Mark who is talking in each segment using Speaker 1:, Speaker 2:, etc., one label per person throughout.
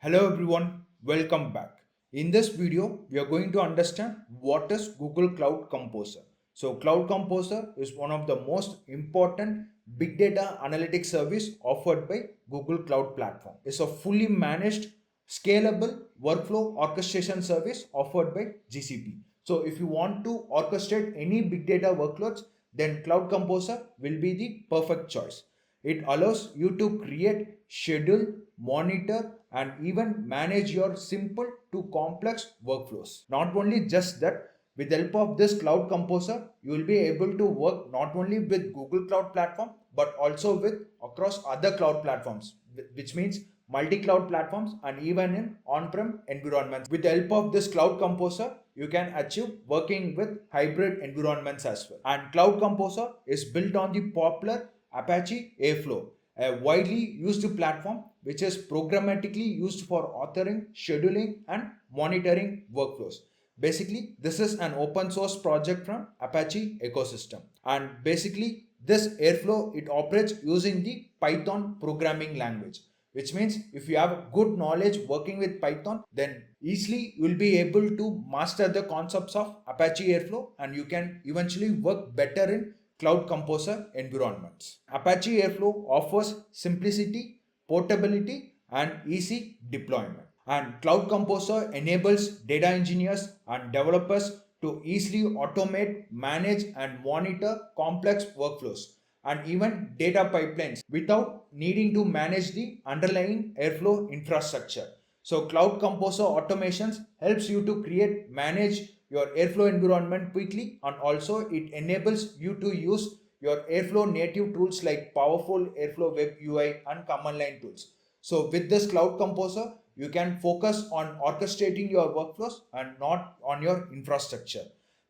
Speaker 1: Hello everyone, welcome back. In this video, we are going to understand what is Google Cloud Composer. So Cloud Composer is one of the most important big data analytics service offered by Google Cloud Platform. It's a fully managed, scalable workflow orchestration service offered by GCP. So if you want to orchestrate any big data workloads, then Cloud Composer will be the perfect choice. It allows you to create, schedule, monitor, and even manage your simple to complex workflows. Not only just that, with the help of this Cloud Composer, you will be able to work not only with Google Cloud Platform but also with across other cloud platforms, which means multi-cloud platforms and even in on-prem environments. With the help of this Cloud Composer, you can achieve working with hybrid environments as well. And Cloud Composer is built on the popular Apache Airflow, a widely used platform which is programmatically used for authoring, scheduling, and monitoring workflows. Basically, this is an open source project from Apache ecosystem. And basically, this Airflow, it operates using the Python programming language, which means if you have good knowledge working with Python, then easily you will be able to master the concepts of Apache Airflow and you can eventually work better in Cloud Composer environments. Apache Airflow offers simplicity, portability, and easy deployment. And Cloud Composer enables data engineers and developers to easily automate, manage, and monitor complex workflows and even data pipelines without needing to manage the underlying Airflow infrastructure. So Cloud Composer automations helps you to create, manage your Airflow environment quickly, and also it enables you to use your Airflow native tools like powerful Airflow web UI and command line tools. So with this Cloud Composer, you can focus on orchestrating your workflows and not on your infrastructure.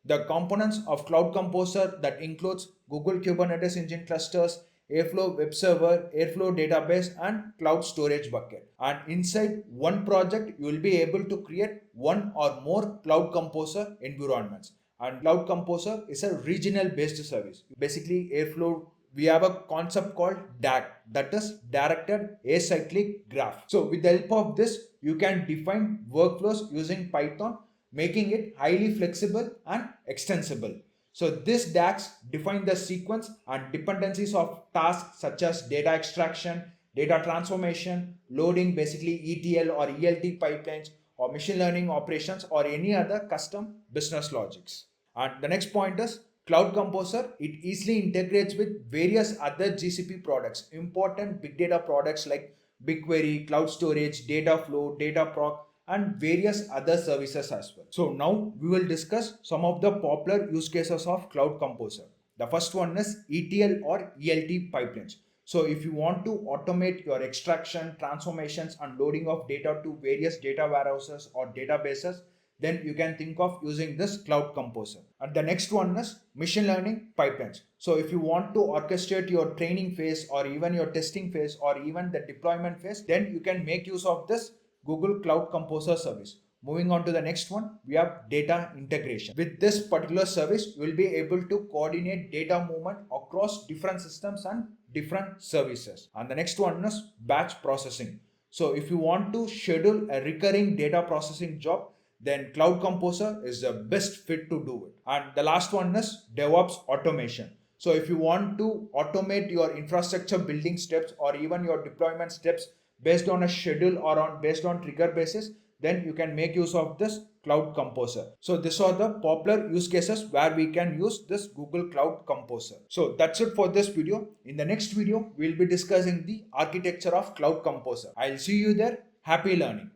Speaker 1: The components of Cloud Composer that includes Google Kubernetes Engine clusters, Airflow Web Server, Airflow Database, and Cloud Storage Bucket. And inside one project, you will be able to create one or more Cloud Composer environments. And Cloud Composer is a regional based service. Basically, Airflow, we have a concept called DAG, that is Directed Acyclic Graph. So with the help of this, you can define workflows using Python, making it highly flexible and extensible. So this DAX define the sequence and dependencies of tasks such as data extraction, data transformation, loading, basically ETL or ELT pipelines, or machine learning operations, or any other custom business logics. And the next point is Cloud Composer. It easily integrates with various other GCP products, important big data products like BigQuery, Cloud Storage, Dataflow, Dataproc, and various other services as well. So now we will discuss some of the popular use cases of Cloud Composer. The first one is ETL or ELT pipelines. So if you want to automate your extraction, transformations, and loading of data to various data warehouses or databases, then you can think of using this Cloud Composer. And the next one is machine learning pipelines. So if you want to orchestrate your training phase or even your testing phase or even the deployment phase, then you can make use of this Google Cloud Composer service. Moving on to the next one, we have data integration. With this particular service, you will be able to coordinate data movement across different systems and different services. And the next one is batch processing. So if you want to schedule a recurring data processing job, then Cloud Composer is the best fit to do it. And the last one is DevOps automation. So if you want to automate your infrastructure building steps or even your deployment steps based on a schedule or based on trigger basis, then you can make use of this Cloud Composer. So these are the popular use cases where we can use this Google Cloud Composer. So that's it for this video. In the next video, we'll be discussing the architecture of Cloud Composer. I'll see you there. Happy learning.